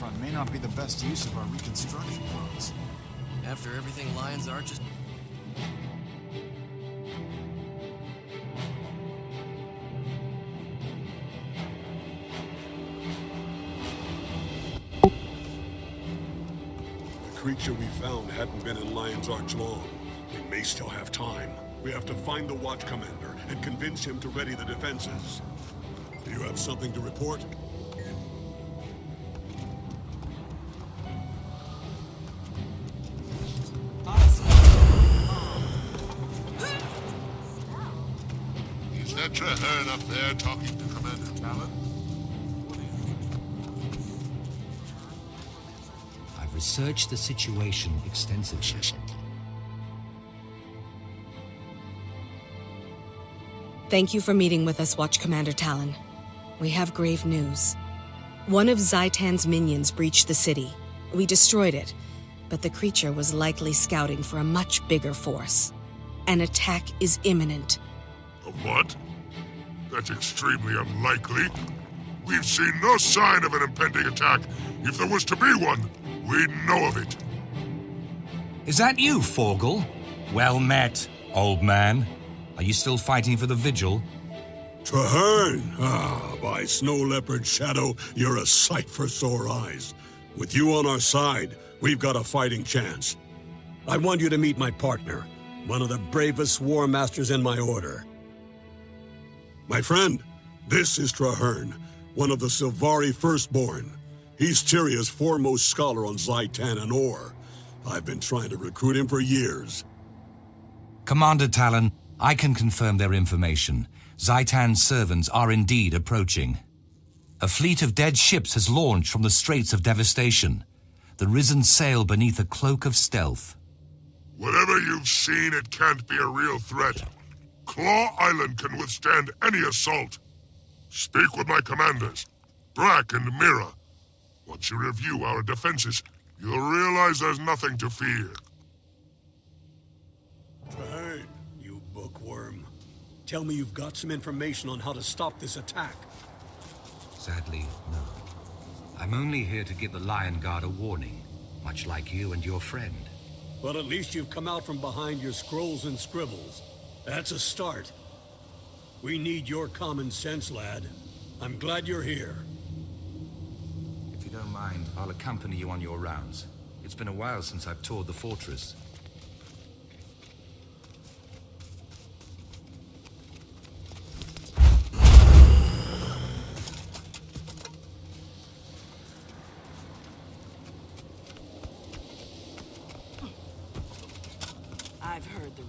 front may not be the best use of our reconstruction funds. After everything Lion's Arch is... The creature we found hadn't been in Lion's Arch long. We may still have time. We have to find the Watch Commander and convince him to ready the defenses. Do you have something to report? Is that Traherne up there talking to Commander Talon? I've researched the situation extensively. Thank you for meeting with us, Watch Commander Talon. We have grave news. One of Zaitan's minions breached the city. We destroyed it, but the creature was likely scouting for a much bigger force. An attack is imminent. A what? That's extremely unlikely. We've seen no sign of an impending attack. If there was to be one, we'd know of it. Is that you, Forgel? Well met, old man. Are you still fighting for the Vigil? Traherne! Ah, by Snow Leopard's shadow, you're a sight for sore eyes. With you on our side, we've got a fighting chance. I want you to meet my partner, one of the bravest war masters in my order. My friend, this is Traherne, one of the Sylvari Firstborn. He's Tyria's foremost scholar on Zaitan and Ore. I've been trying to recruit him for years. Commander Talon, I can confirm their information. Zaitan's servants are indeed approaching. A fleet of dead ships has launched from the Straits of Devastation. The Risen sail beneath a cloak of stealth. Whatever you've seen, it can't be a real threat. Claw Island can withstand any assault. Speak with my commanders, Brack and Mira. Once you review our defenses, you'll realize there's nothing to fear. Traherne, you bookworm. Tell me you've got some information on how to stop this attack. Sadly, no. I'm only here to give the Lion Guard a warning, much like you and your friend. But at least you've come out from behind your scrolls and scribbles. That's a start. We need your common sense, lad. I'm glad you're here. If you don't mind, I'll accompany you on your rounds. It's been a while since I've toured the fortress.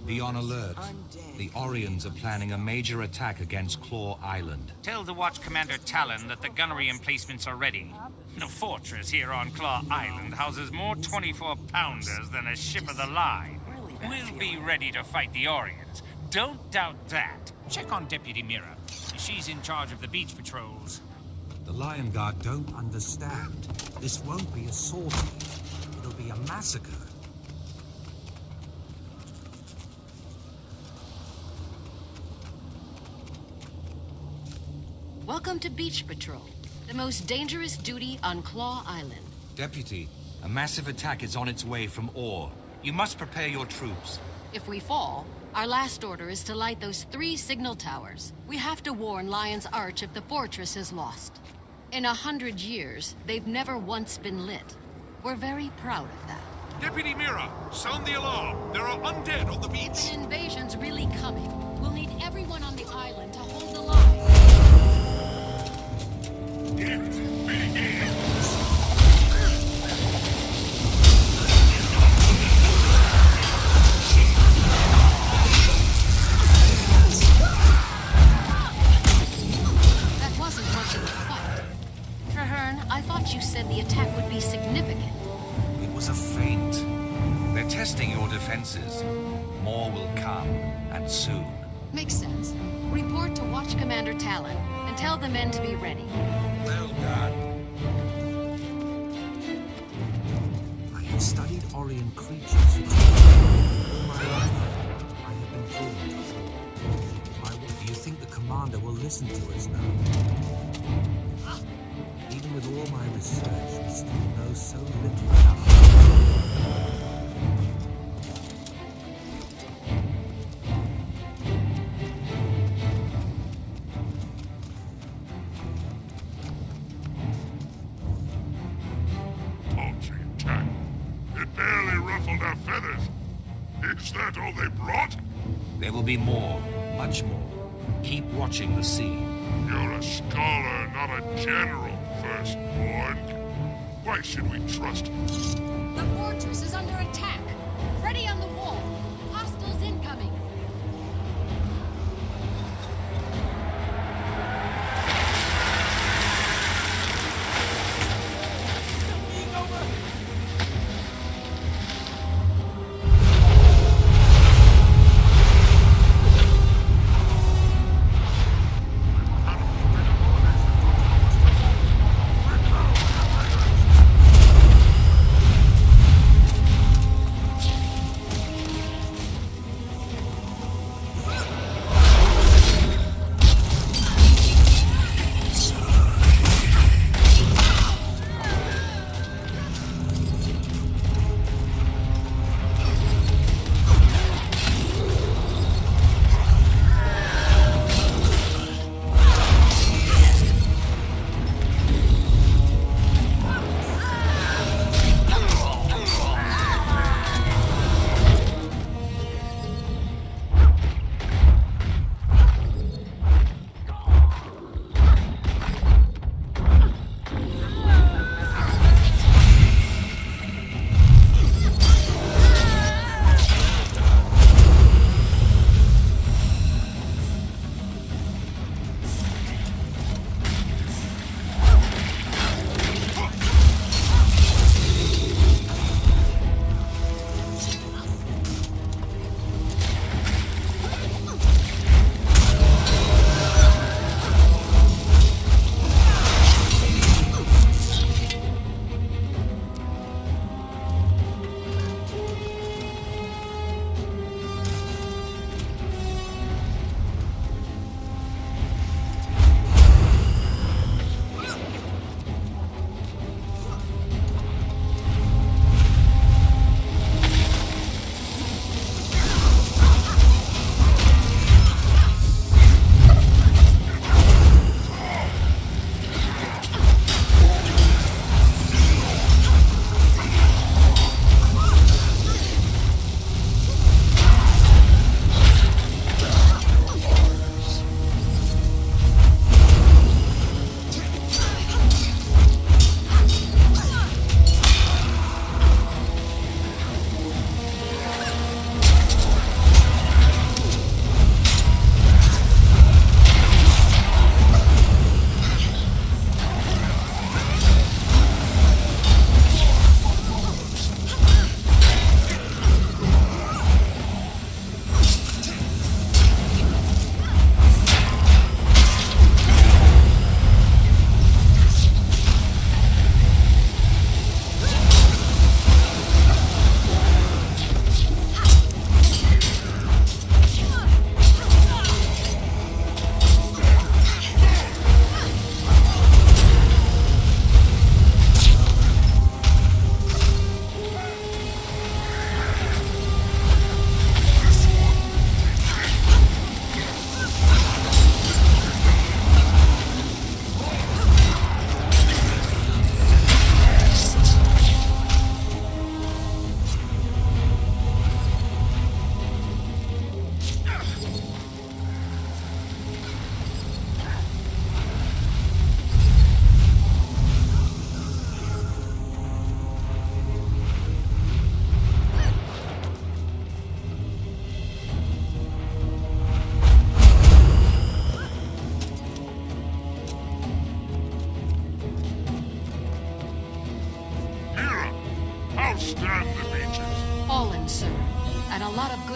Be on alert. The Orions are planning a major attack against Claw Island. Tell the Watch Commander Talon that the gunnery emplacements are ready. The fortress here on Claw Island houses more 24-pounders than a ship of the line. We'll be ready to fight the Orions. Don't doubt that. Check on Deputy Mira. She's in charge of the beach patrols. The Lion Guard don't understand. This won't be a sortie. It'll be a massacre. Welcome to Beach Patrol, the most dangerous duty on Claw Island. Deputy, a massive attack is on its way from Ore. You must prepare your troops. If we fall, our last order is to light those 3 signal towers. We have to warn Lion's Arch if the fortress is lost. In 100 years, they've never once been lit. We're very proud of that. Deputy Mira, sound the alarm. There are undead on the beach. If an invasion's really coming, we'll need everyone on the island to hold the line. It begins. That wasn't much of a fight. Traherne, I thought you said the attack would be significant. It was a feint. They're testing your defenses. More will come, and soon. Makes sense. Report to Watch Commander Talon and tell the men to be ready. Well done. I have studied Orion creatures all my life. I have been drawn to them. Do you think the commander will listen to us now? Even with all my research, we still their feathers. Is that all they brought? There will be more, much more. Keep watching the sea. You're a scholar, not a general, firstborn. Why should we trust you? The fortress is under attack. Ready on the wall. Hostiles incoming.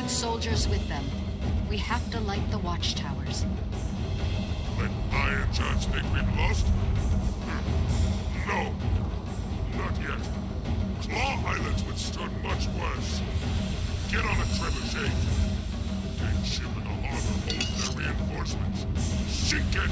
Soldiers with them. We have to light the watchtowers. Let Iron Chance think we've lost? No. Not yet. Claw Islands withstood much worse. Get on a trebuchet. Take ship in the harbor, hold their reinforcements. Sink it!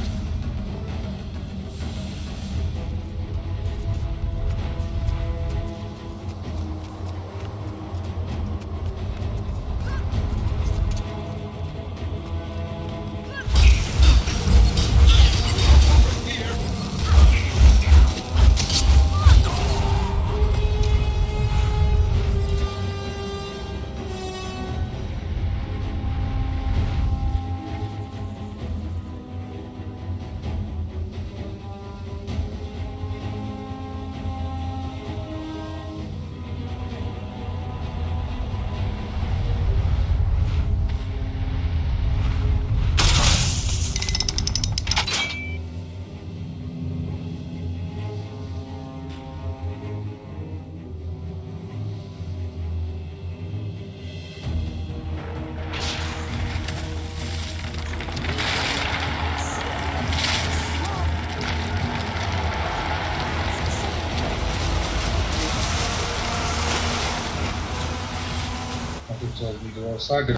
oldu. Sakin.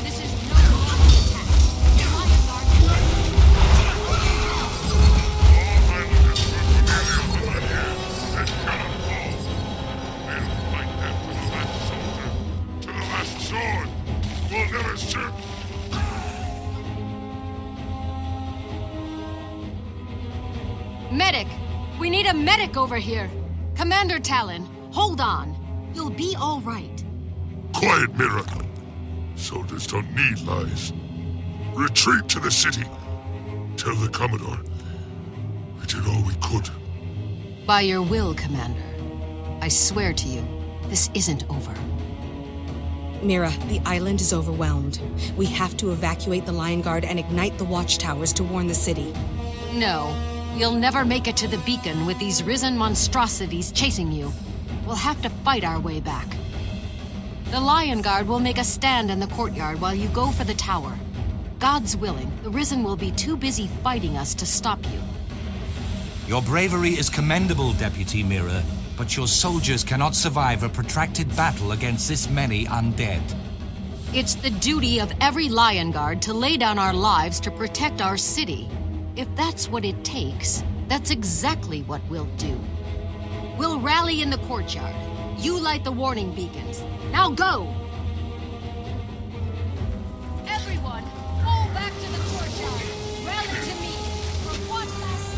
This is no longer attack. The Lion Guard Medic! We need a medic over here! Commander Talon, hold on. You'll be all right. Quiet, Mira. Soldiers don't need lies. Retreat to the city. Tell the Commodore we did all we could. By your will, Commander. I swear to you, this isn't over. Mira, the island is overwhelmed. We have to evacuate the Lion Guard and ignite the watchtowers to warn the city. No, you'll never make it to the beacon with these risen monstrosities chasing you. We'll have to fight our way back. The Lion Guard will make a stand in the courtyard while you go for the tower. God's willing, the Risen will be too busy fighting us to stop you. Your bravery is commendable, Deputy Mira, but your soldiers cannot survive a protracted battle against this many undead. It's the duty of every Lion Guard to lay down our lives to protect our city. If that's what it takes, that's exactly what we'll do. We'll rally in the courtyard. You light the warning beacons. Now go! Everyone, fall back to the courtyard. Rally to me for one last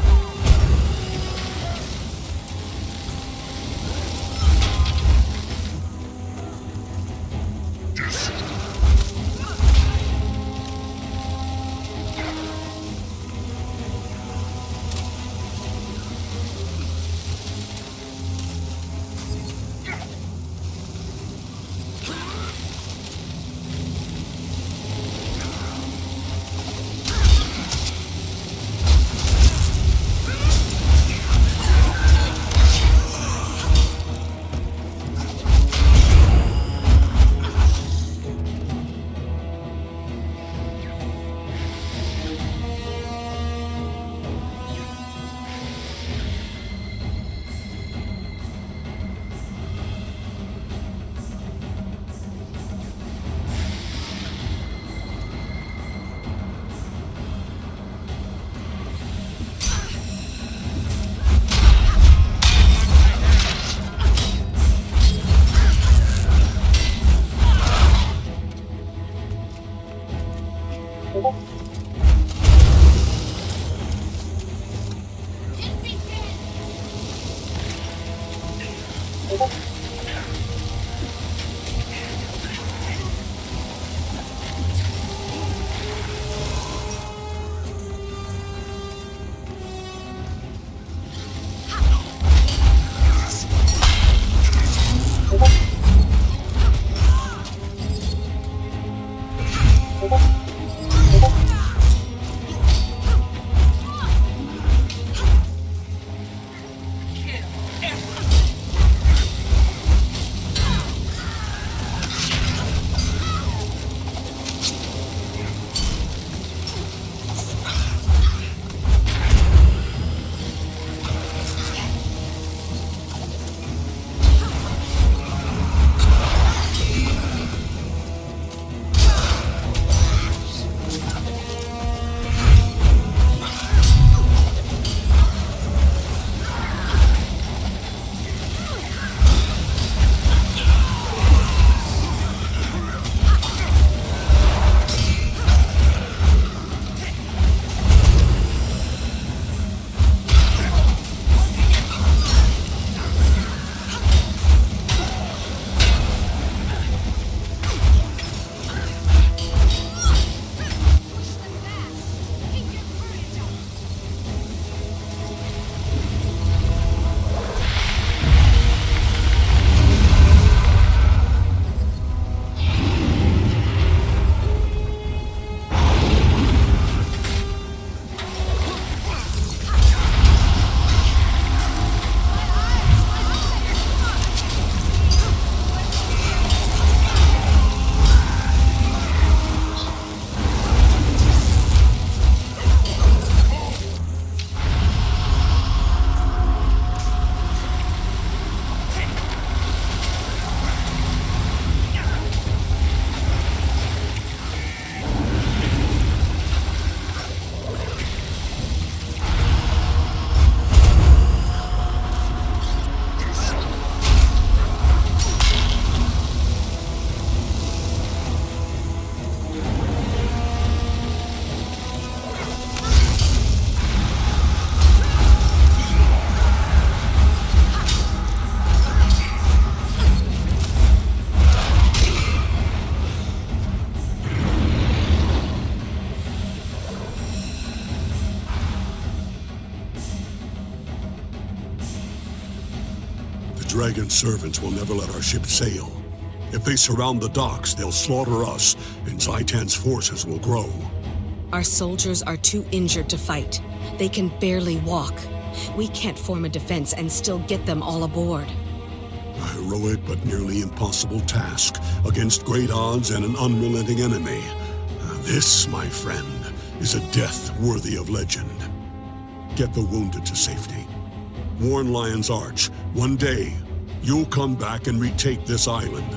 dragon servants will never let our ship sail. If they surround the docks, they'll slaughter us, and Zaitan's forces will grow. Our soldiers are too injured to fight. They can barely walk. We can't form a defense and still get them all aboard. A heroic but nearly impossible task against great odds and an unrelenting enemy. This, my friend, is a death worthy of legend. Get the wounded to safety. Warn Lion's Arch, one day, you'll come back and retake this island.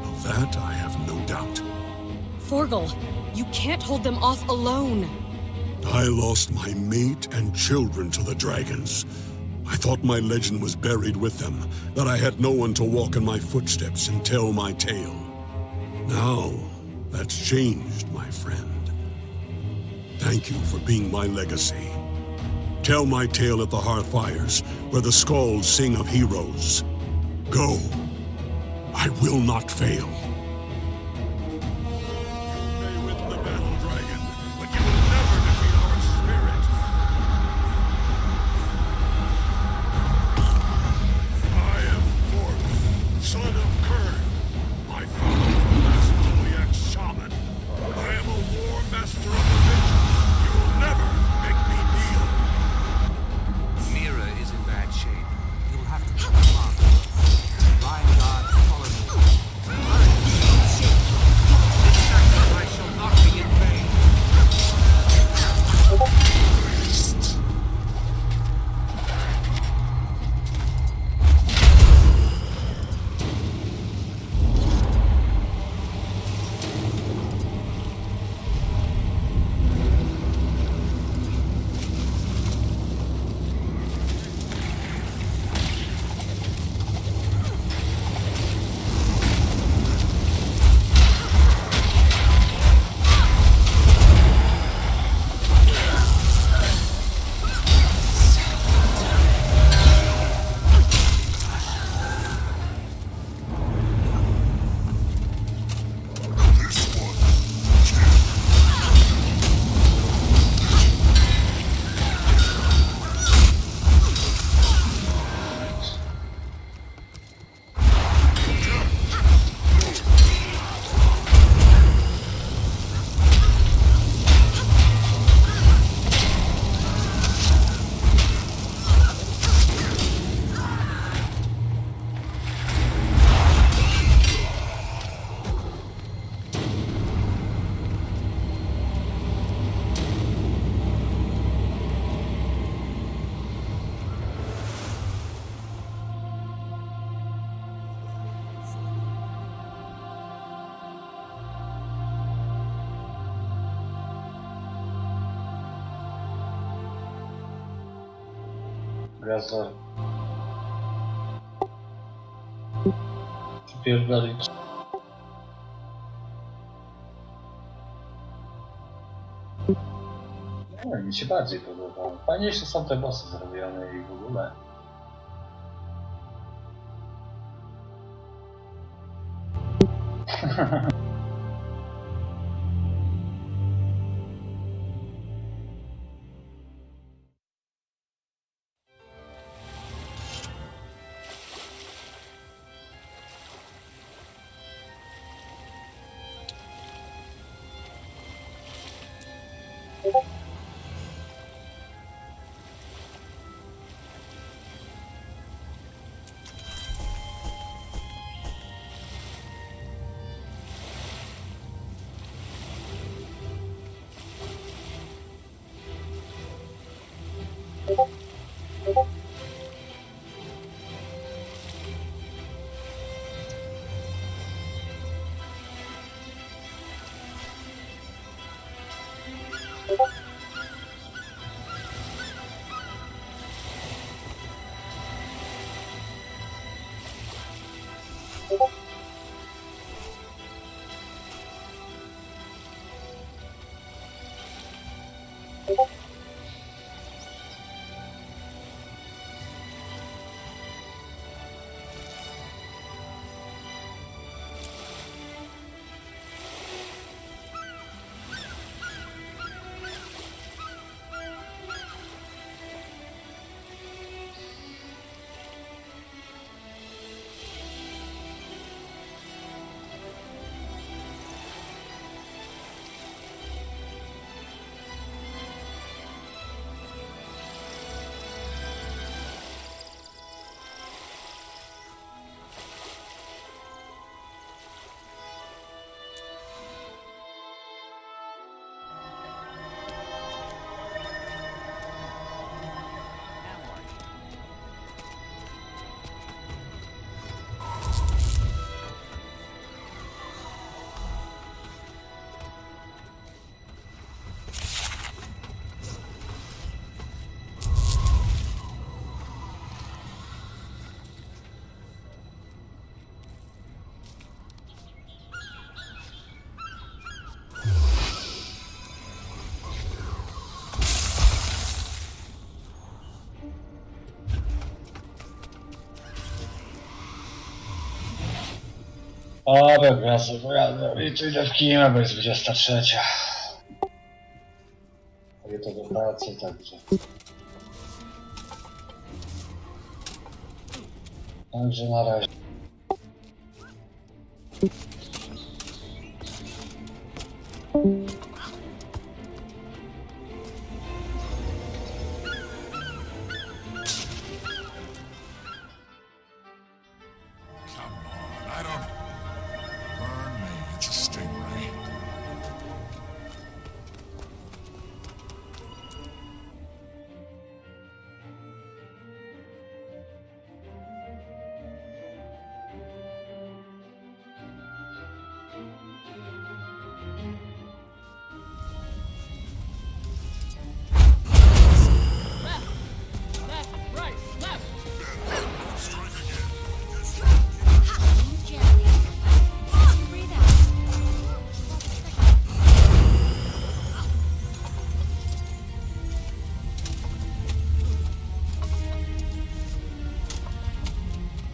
Of that, I have no doubt. Forgel, you can't hold them off alone. I lost my mate and children to the dragons. I thought my legend was buried with them, that I had no one to walk in my footsteps and tell my tale. Now, that's changed, my friend. Thank you for being my legacy. Tell my tale at the hearthfires, where the skalds sing of heroes. Go. I will not fail. You may win the battle, dragon, but you will never defeat our spirit. I am Forgel, son of Kern. My father was a Zodiac shaman. I am a war master of the vision. You will never make me kneel. Mira is in bad shape. You'll have to come along. Lion Guard, follow me. This sacrifice shall not be in vain. Gwiazda. Pierdolić. No, mi się bardziej podobało. Fajniejsze są te bossy zrobione i w ogóle. Dobra, gwiazdy, pojadę. I tu idę w kimę, bo jest 23. Mogę to do pracy, także... Także na razie. Come on, I don't... Burn me, it's a stingray.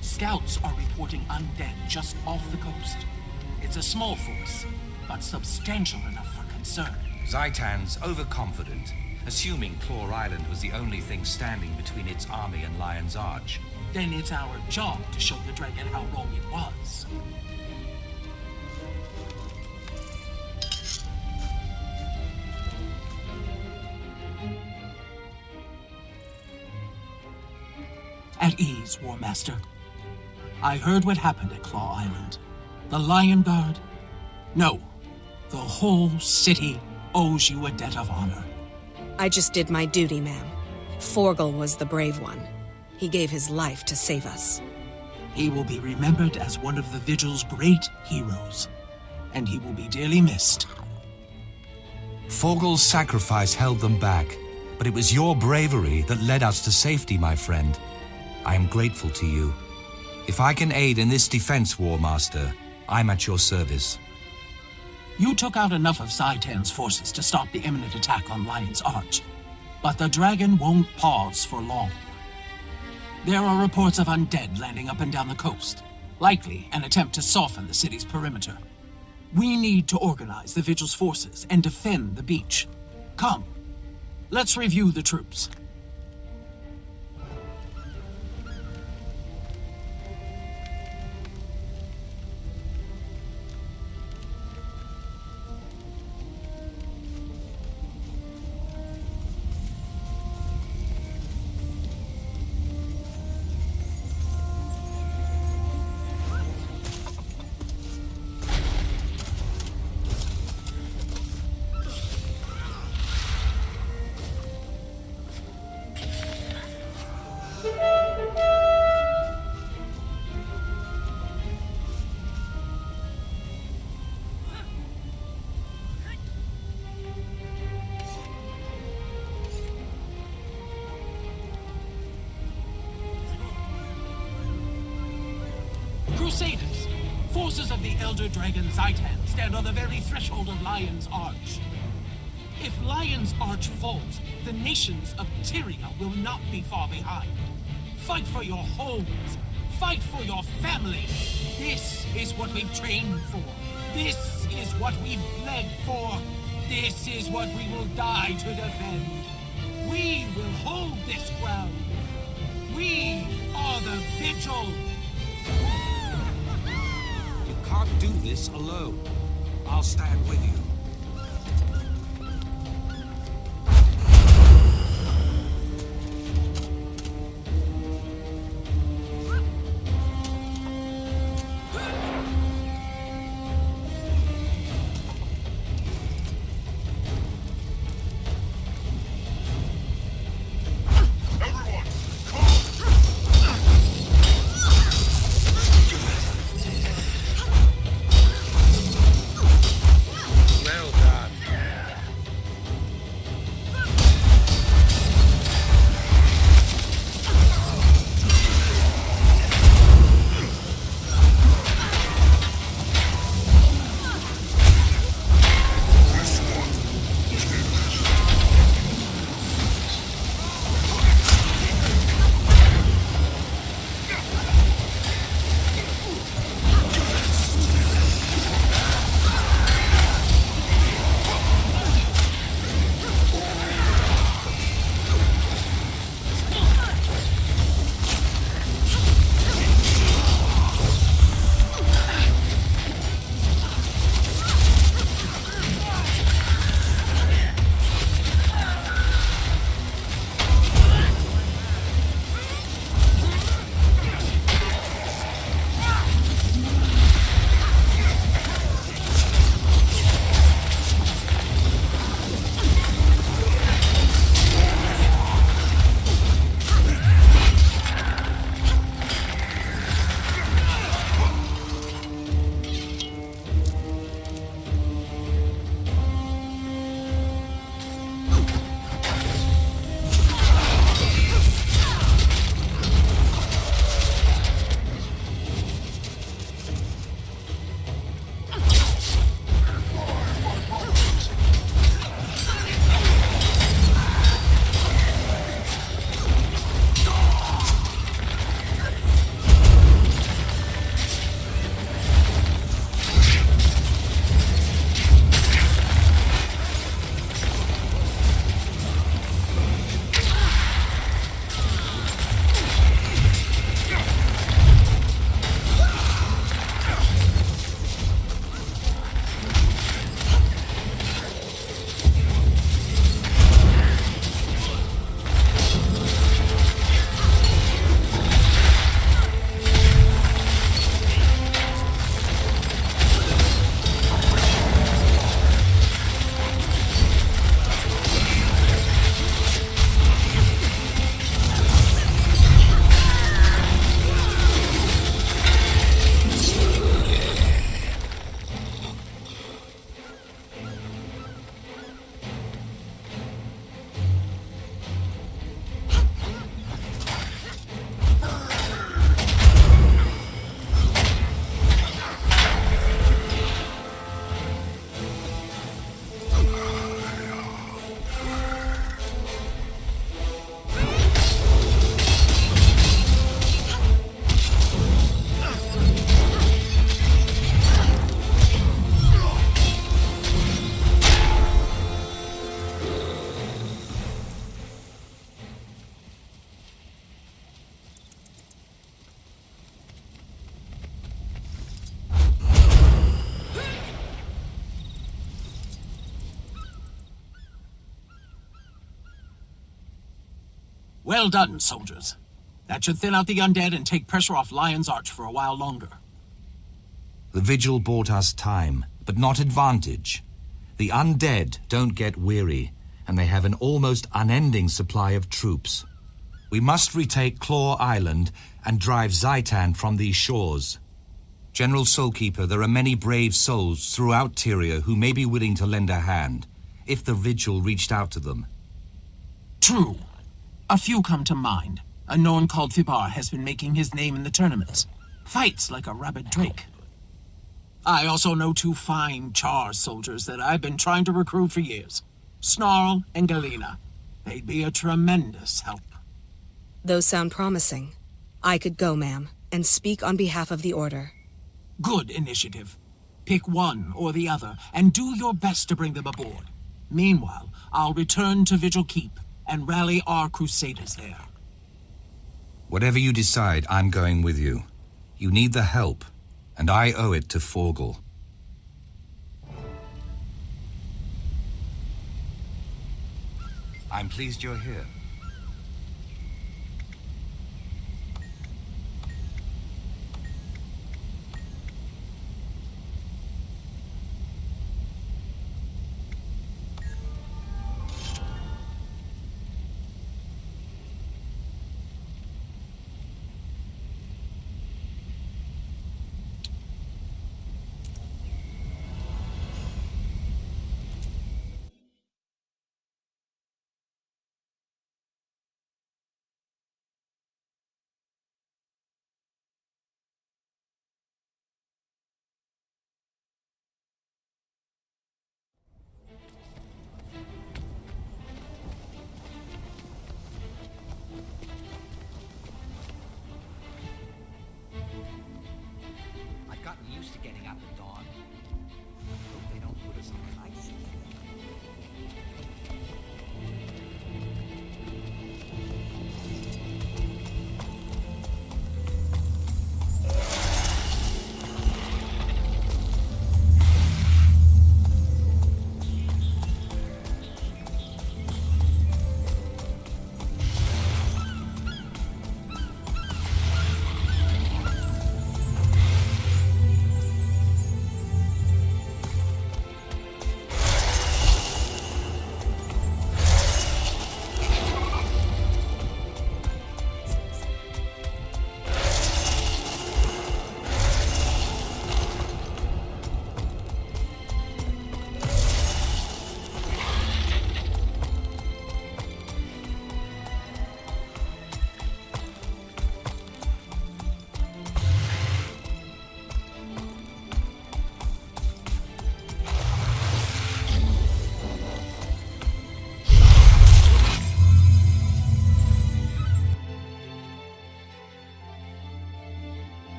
Scouts are reporting undead just off the coast. It's a small force, but substantial enough for concern. Zaitan's overconfident, assuming Claw Island was the only thing standing between its army and Lion's Arch. Then it's our job to show the dragon how wrong it was. At ease, War Master. I heard what happened at Claw Island. The Lion Guard? No. The whole city owes you a debt of honor. I just did my duty, ma'am. Forgel was the brave one. He gave his life to save us. He will be remembered as one of the Vigil's great heroes, and he will be dearly missed. Forgel's sacrifice held them back, but it was your bravery that led us to safety, my friend. I am grateful to you. If I can aid in this defense, War Master, I'm at your service. You took out enough of Zaitan's forces to stop the imminent attack on Lion's Arch, but the dragon won't pause for long. There are reports of undead landing up and down the coast, likely an attempt to soften the city's perimeter. We need to organize the Vigil's forces and defend the beach. Come, let's review the troops. Crusaders! Forces of the Elder Dragon Zaitan stand on the very threshold of Lion's Arch. If Lion's Arch falls, the nations of Tyria will not be far behind. Fight for your homes. Fight for your family. This is what we've trained for. This is what we've bled for. This is what we will die to defend. We will hold this ground. We are the Vigil. You can't do this alone. I'll stand with you. Well done, soldiers. That should thin out the undead and take pressure off Lion's Arch for a while longer. The vigil bought us time, but not advantage. The undead don't get weary, and they have an almost unending supply of troops. We must retake Claw Island and drive Zaitan from these shores. General Soulkeeper, there are many brave souls throughout Tyria who may be willing to lend a hand, if the vigil reached out to them. True. A few come to mind. A Norn called Fibar has been making his name in the tournaments. Fights like a rabid drake. I also know two fine Char soldiers that I've been trying to recruit for years. Snarl and Galena. They'd be a tremendous help. Those sound promising. I could go, ma'am, and speak on behalf of the Order. Good initiative. Pick one or the other, and do your best to bring them aboard. Meanwhile, I'll return to Vigil Keep and rally our crusaders there. Whatever you decide, I'm going with you. You need the help, and I owe it to Forgel. I'm pleased you're here.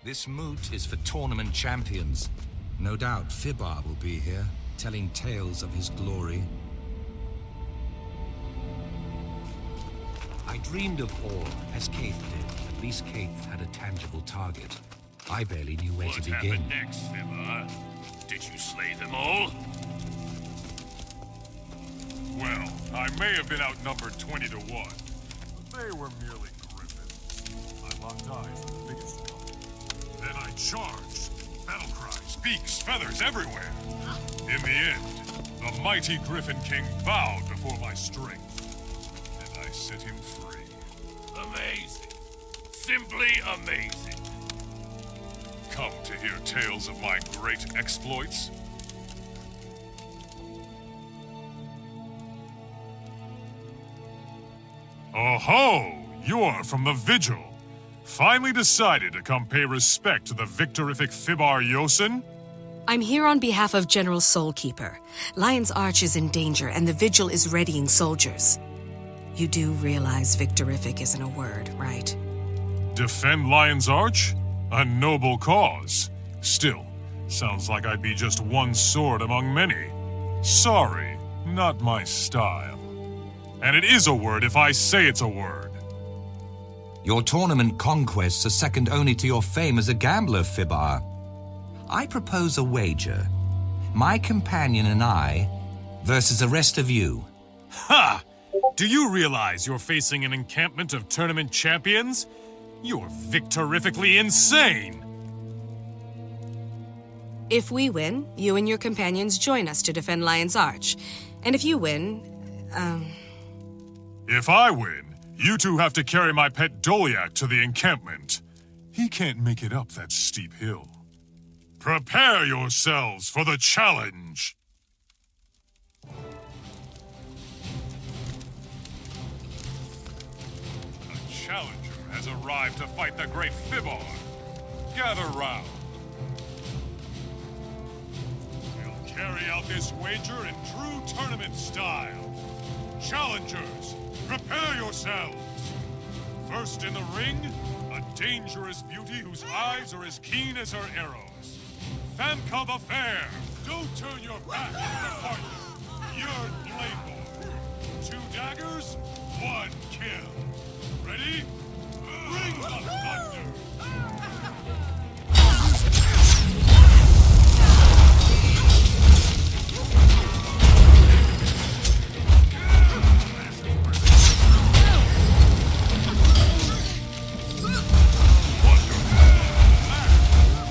This moot is for tournament champions. No doubt Fibar will be here, telling tales of his glory. I dreamed of all, as Kaith did. At least Kaith had a tangible target. I barely knew where to begin. What happened next, Fibar? Did you slay them all? Well, I may have been outnumbered 20 to 1, but they were merely griffins. I locked eyes with the biggest one. Then I charged. Battle cries, beaks, feathers everywhere. In the end, the mighty Griffin King bowed before my strength, and I set him free. Amazing. Simply amazing. Come to hear tales of my great exploits? Oh-ho! You're from the Vigil. Finally decided to come pay respect to the victorific Fibar Yosin? I'm here on behalf of General Soulkeeper. Lion's Arch is in danger, and the Vigil is readying soldiers. You do realize victorific isn't a word, right? Defend Lion's Arch? A noble cause. Still, sounds like I'd be just one sword among many. Sorry, not my style. And it is a word if I say it's a word. Your tournament conquests are second only to your fame as a gambler, Fibar. I propose a wager. My companion and I versus the rest of you. Ha! Do you realize you're facing an encampment of tournament champions? You're victorifically insane! If we win, you and your companions join us to defend Lion's Arch. And if you win, If I win, you two have to carry my pet Doliak to the encampment. He can't make it up that steep hill. Prepare yourselves for the challenge! A challenger has arrived to fight the great Fibar. Gather round. We'll carry out this wager in true tournament style. Challengers, prepare yourselves! First in the ring, a dangerous beauty whose eyes are as keen as her arrows. Famka the Fair, don't turn your back on the partner. You're Bladeborn. 2 daggers, 1 kill. Ready? Bring the thunder!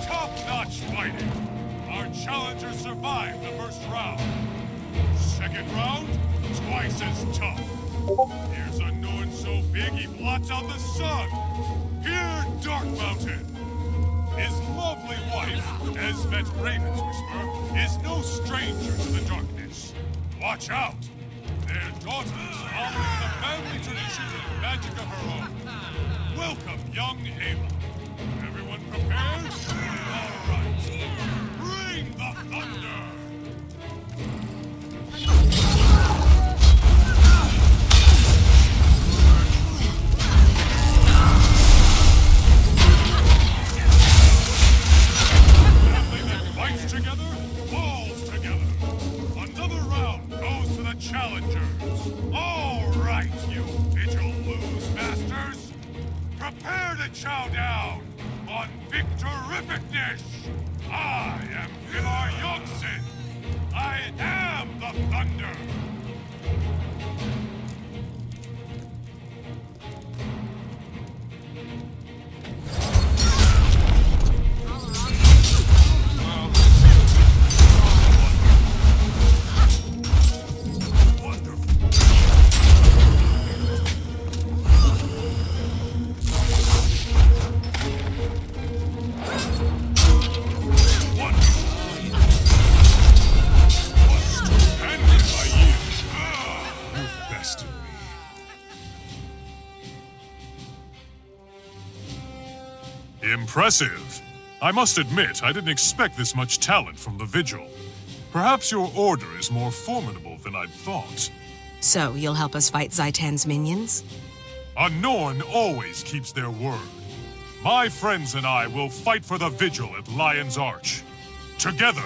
Top-notch fighting. Our challenger survived the first round. Second round, twice as tough. Here's a Norn so big he blots out the sun. Here, Dark Mountain. His lovely wife, Esmet Raven's Whisper, is no stranger to the darkness. Watch out! Their daughter is following the family tradition with magic of her own. Welcome, young Ayla. Everyone prepared? All right. Bring the thunder! Family that fights together, falls together. Another round goes to the challengers. All right, you Vigil lose masters. Prepare to chow down on victorificness. I am Fibar Yosin. I am the Thunder. Impressive. I must admit, I didn't expect this much talent from the Vigil. Perhaps your order is more formidable than I'd thought. so you'll help us fight Zaitan's minions? A Norn always keeps their word. My friends and I will fight for the vigil at Lion's Arch. Together,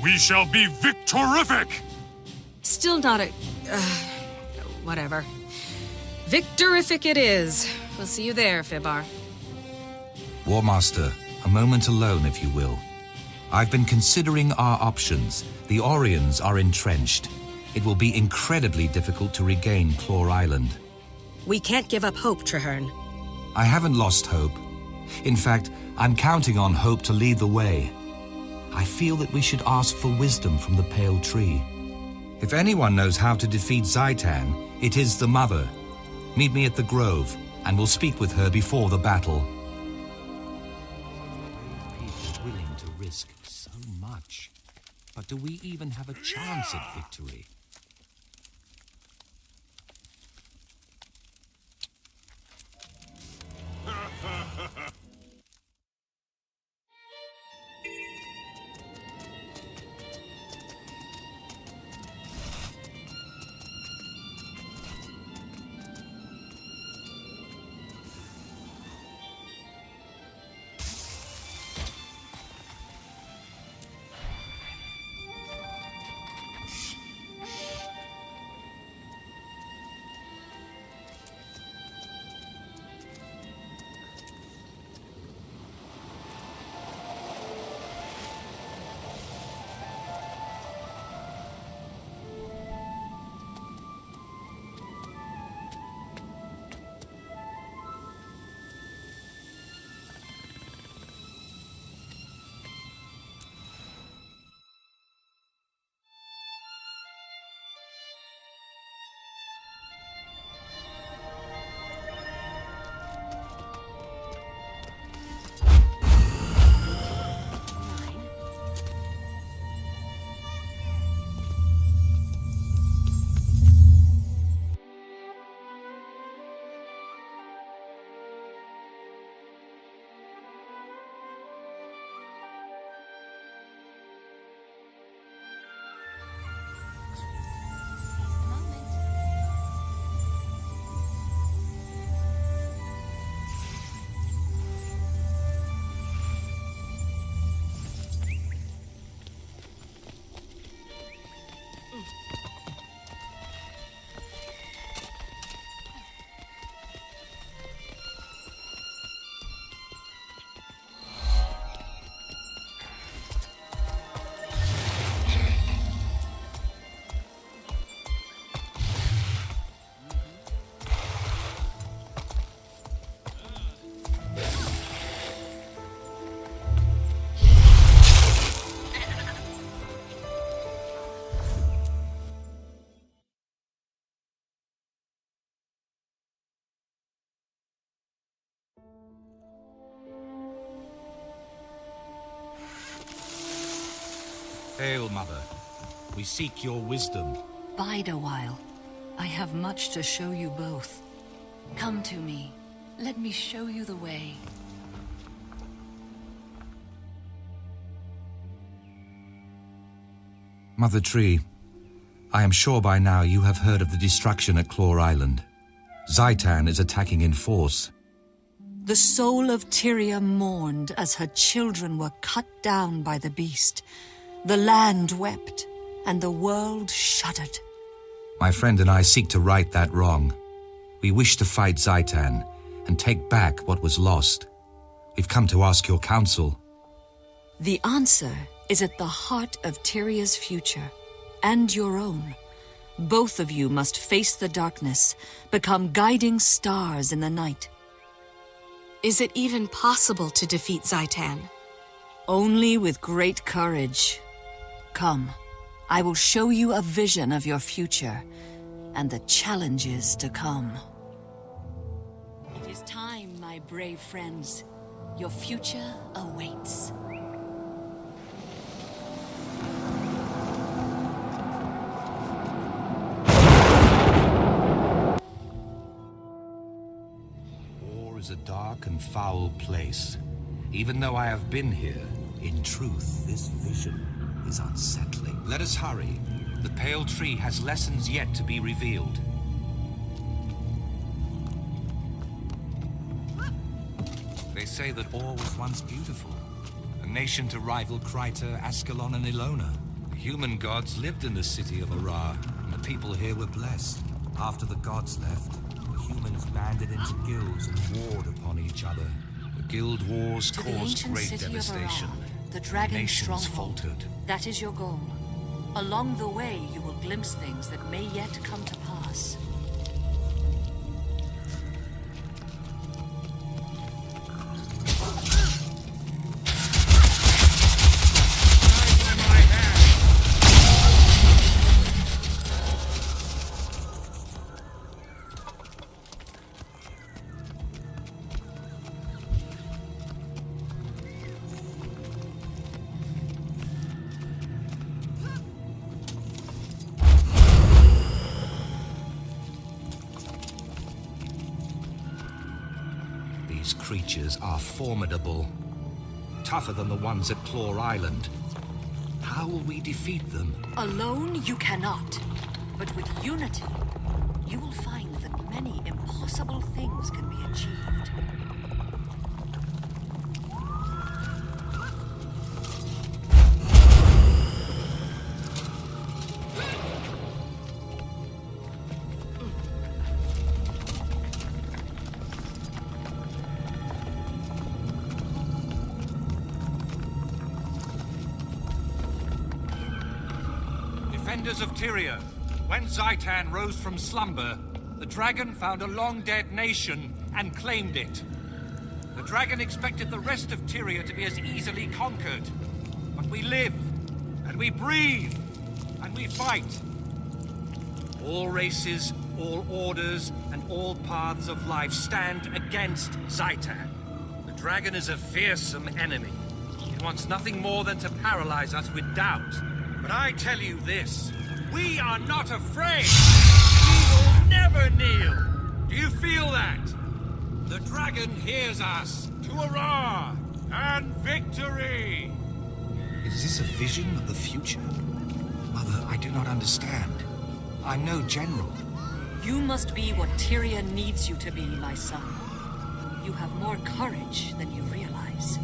we shall be victorific! Still not a... whatever. Victorific it is. We'll see you there, Fibar. War Master, a moment alone, if you will. I've been considering our options. The Orions are entrenched. It will be incredibly difficult to regain Claw Island. We can't give up hope, Traherne. I haven't lost hope. In fact, I'm counting on hope to lead the way. I feel that we should ask for wisdom from the Pale Tree. If anyone knows how to defeat Zaitan, it is the Mother. Meet me at the Grove, and we'll speak with her before the battle. People willing to risk so much. But do we even have a chance at victory? Hail, Mother. We seek your wisdom. Bide a while. I have much to show you both. Come to me. Let me show you the way. Mother Tree, I am sure by now you have heard of the destruction at Claw Island. Zaitan is attacking in force. The soul of Tyria mourned as her children were cut down by the beast. The land wept, and the world shuddered. My friend and I seek to right that wrong. We wish to fight Zaitan and take back what was lost. We've come to ask your counsel. The answer is at the heart of Tyria's future, and your own. Both of you must face the darkness, become guiding stars in the night. Is it even possible to defeat Zaitan? Only with great courage. Come, I will show you a vision of your future, and the challenges to come. It is time, my brave friends. Your future awaits. War is a dark and foul place. Even though I have been here, in truth, this vision is unsettling. Let us hurry. The Pale Tree has lessons yet to be revealed. They say that Or was once beautiful. A nation to rival Kryta, Ascalon, and Ilona. The human gods lived in the city of Arar, and the people here were blessed. After the gods left, the humans banded into guilds and warred upon each other. The guild wars To the caused ancient great city devastation. of Arar, the dragon Nations stronghold. faltered. That is your goal. Along the way, you will glimpse things that may yet come to pass. These creatures are formidable. Tougher than the ones at Claw Island. How will we defeat them? Alone, you cannot. But with unity, you will find that many impossible things can be achieved. Defenders of Tyria, when Zaitan rose from slumber, the dragon found a long-dead nation and claimed it. The dragon expected the rest of Tyria to be as easily conquered. But we live, and we breathe, and we fight. All races, all orders, and all paths of life stand against Zaitan. The dragon is a fearsome enemy. It wants nothing more than to paralyze us with doubt. But I tell you this, we are not afraid! We will never kneel! Do you feel that? The dragon hears us! To Arar! And victory! Is this a vision of the future? Mother, I do not understand. I'm no general. You must be what Tyria needs you to be, my son. You have more courage than you realize.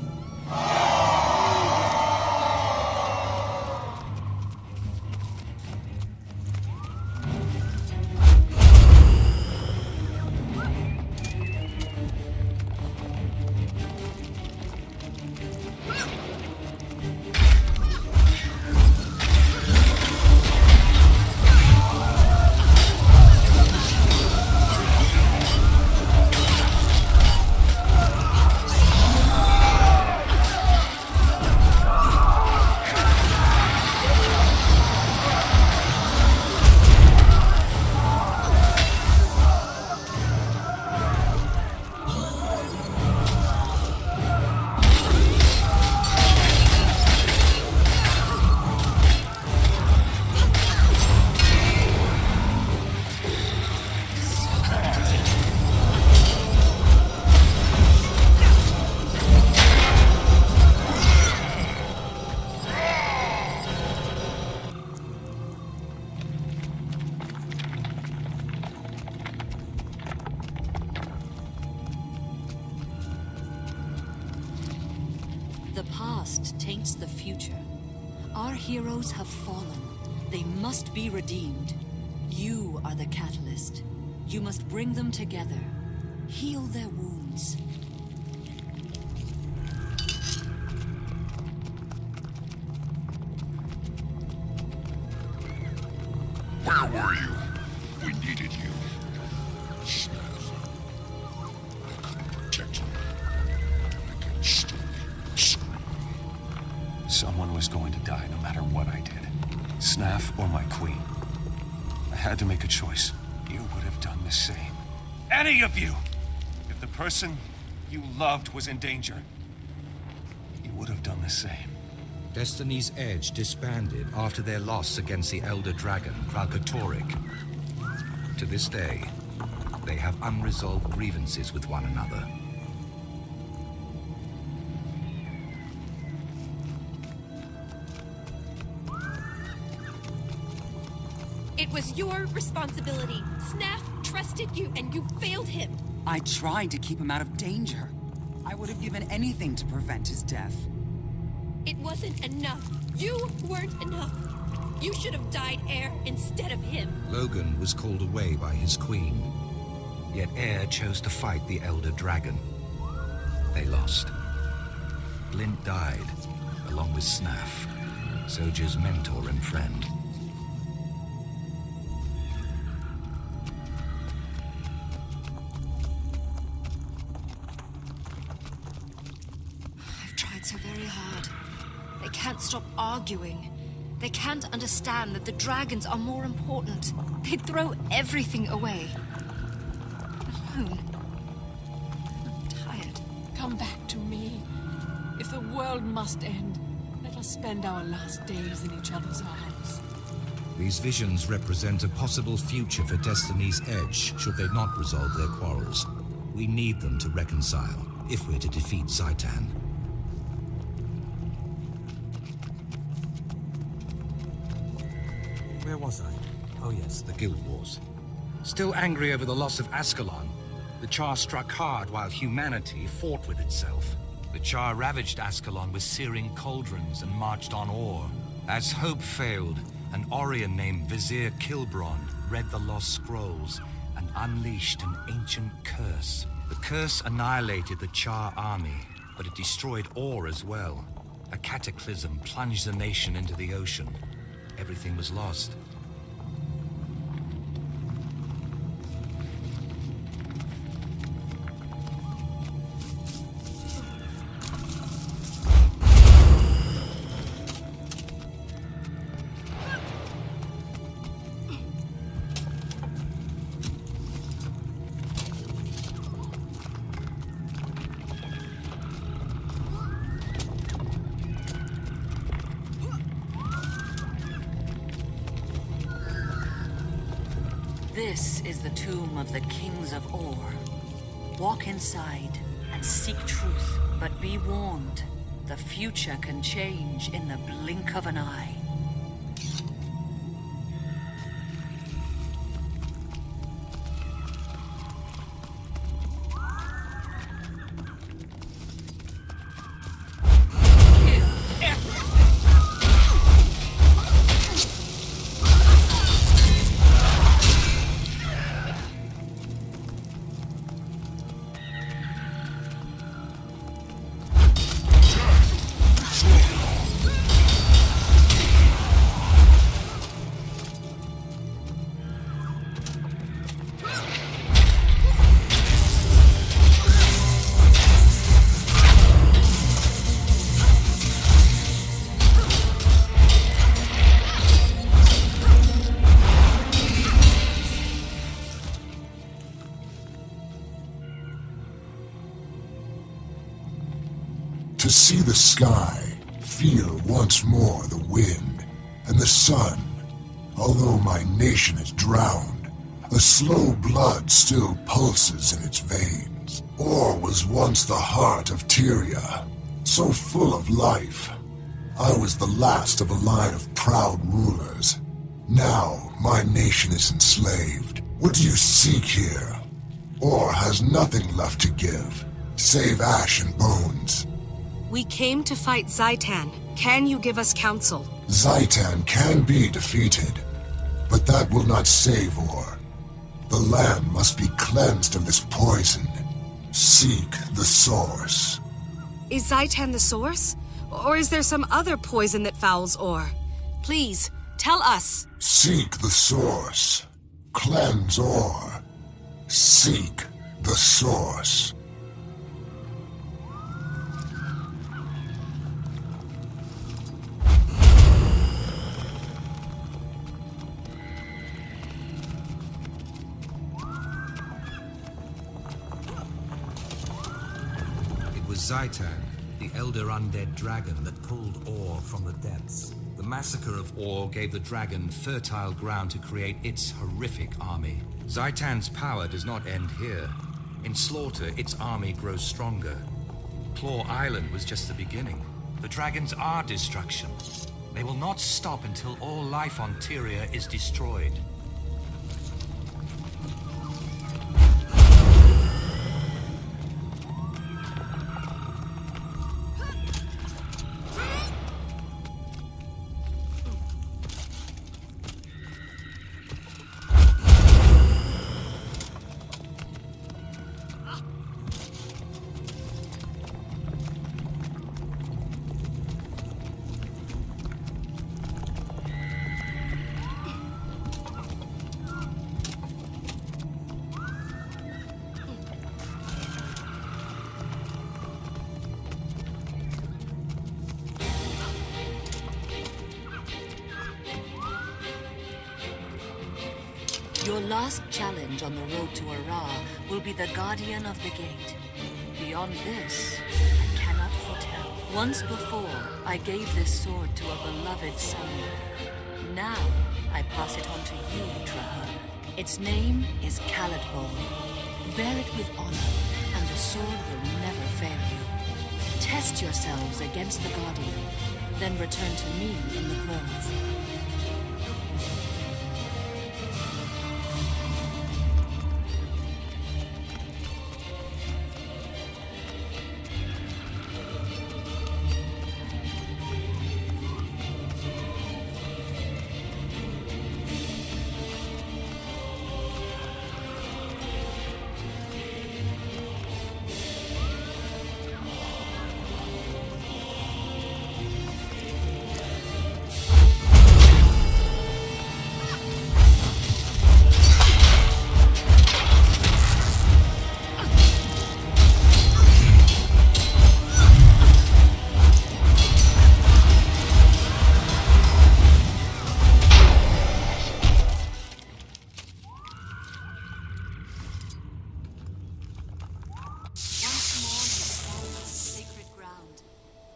The past taints the future. Our heroes have fallen. They must be redeemed. You are the catalyst. You must bring them together. Heal their wounds. Where were you? We needed you. Snaff. I couldn't protect you. I can still scream. Someone was going to die no matter what I did. Snaff or my queen. I had to make a choice. You would have done the same. Any of you! If the person you loved was in danger, you would have done the same. Destiny's Edge disbanded after their loss against the Elder Dragon, Kralkatorrik. To this day, they have unresolved grievances with one another. It was your responsibility. Snaff trusted you, and you failed him. I tried to keep him out of danger. I would have given anything to prevent his death. It wasn't enough. You weren't enough. You should have died Air instead of him. Logan was called away by his queen. Yet Air chose to fight the Elder Dragon. They lost. Glint died, along with Snaff, Soldier's mentor and friend. I've tried so very hard. They can't stop arguing. They can't understand that the dragons are more important. They'd throw everything away. Alone. I'm tired. Come back to me. If the world must end, let us spend our last days in each other's arms. These visions represent a possible future for Destiny's Edge, should they not resolve their quarrels. We need them to reconcile, if we're to defeat Zaitan. Where was I? Oh yes, the Guild Wars. Still angry over the loss of Ascalon, the Char struck hard while humanity fought with itself. The Char ravaged Ascalon with searing cauldrons and marched on Or. As hope failed, an Orion named Vizier Kilbron read the lost scrolls and unleashed an ancient curse. The curse annihilated the Char army, but it destroyed Or as well. A cataclysm plunged the nation into the ocean. Everything was lost. This is the tomb of the kings of Or. Walk inside and seek truth, but be warned. The future can change in the blink of an eye. To see the sky, feel once more the wind, and the sun. Although my nation is drowned, a slow blood still pulses in its veins. Or was once the heart of Tyria, so full of life. I was the last of a line of proud rulers. Now my nation is enslaved. What do you seek here? Or has nothing left to give, save ash and bones. We came to fight Zaitan. Can you give us counsel? Zaitan can be defeated, but that will not save Or. The land must be cleansed of this poison. Seek the source. Is Zaitan the source? Or is there some other poison that fouls Or? Please, tell us. Seek the source. Cleanse Or. Seek the source. Zaitan, the elder undead dragon that pulled Or from the depths. The massacre of Or gave the dragon fertile ground to create its horrific army. Zaitan's power does not end here. In slaughter, its army grows stronger. Claw Island was just the beginning. The dragons are destruction. They will not stop until all life on Tyria is destroyed. Your last challenge on the road to Ara will be the Guardian of the Gate. Beyond this, I cannot foretell. Once before, I gave this sword to a beloved son. Now, I pass it on to you, Traherne. Its name is Caladbol. Bear it with honor, and the sword will never fail you. Test yourselves against the Guardian, then return to me in the Grove.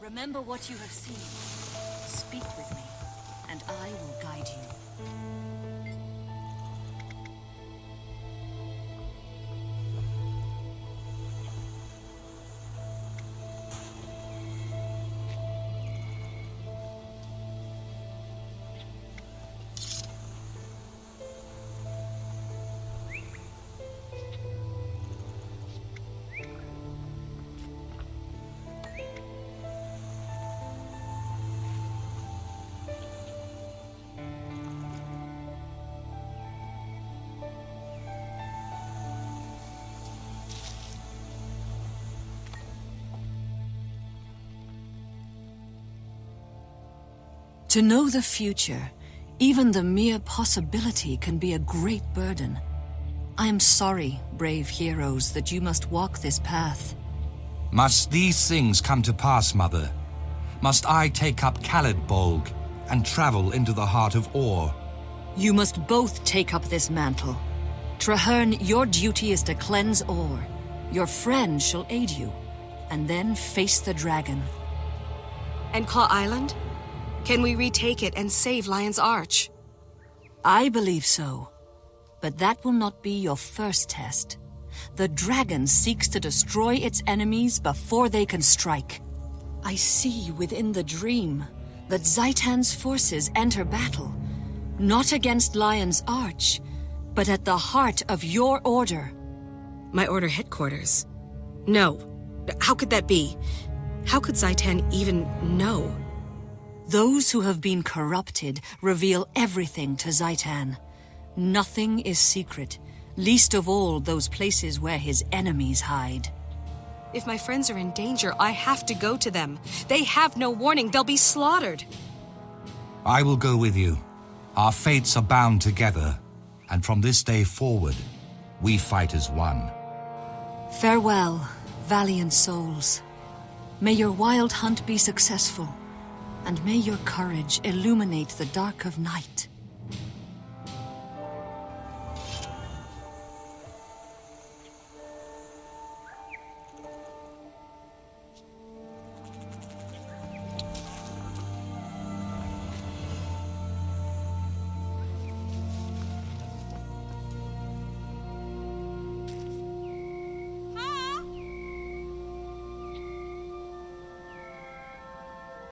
Remember what you have seen. Speak with me, and I will guide you. To know the future, even the mere possibility can be a great burden. I am sorry, brave heroes, that you must walk this path. Must these things come to pass, Mother? Must I take up Caladbolg and travel into the heart of Or? You must both take up this mantle. Traherne, your duty is to cleanse Or. Your friend shall aid you, and then face the dragon. And Claw Island? Can we retake it and save Lion's Arch? I believe so. But that will not be your first test. The dragon seeks to destroy its enemies before they can strike. I see within the dream that Zaitan's forces enter battle, not against Lion's Arch, but at the heart of your order. My order headquarters? No. How could that be? How could Zaitan even know? Those who have been corrupted reveal everything to Zaitan. Nothing is secret, least of all those places where his enemies hide. If my friends are in danger, I have to go to them. They have no warning. They'll be slaughtered. I will go with you. Our fates are bound together, and from this day forward, we fight as one. Farewell, valiant souls. May your wild hunt be successful, and may your courage illuminate the dark of night.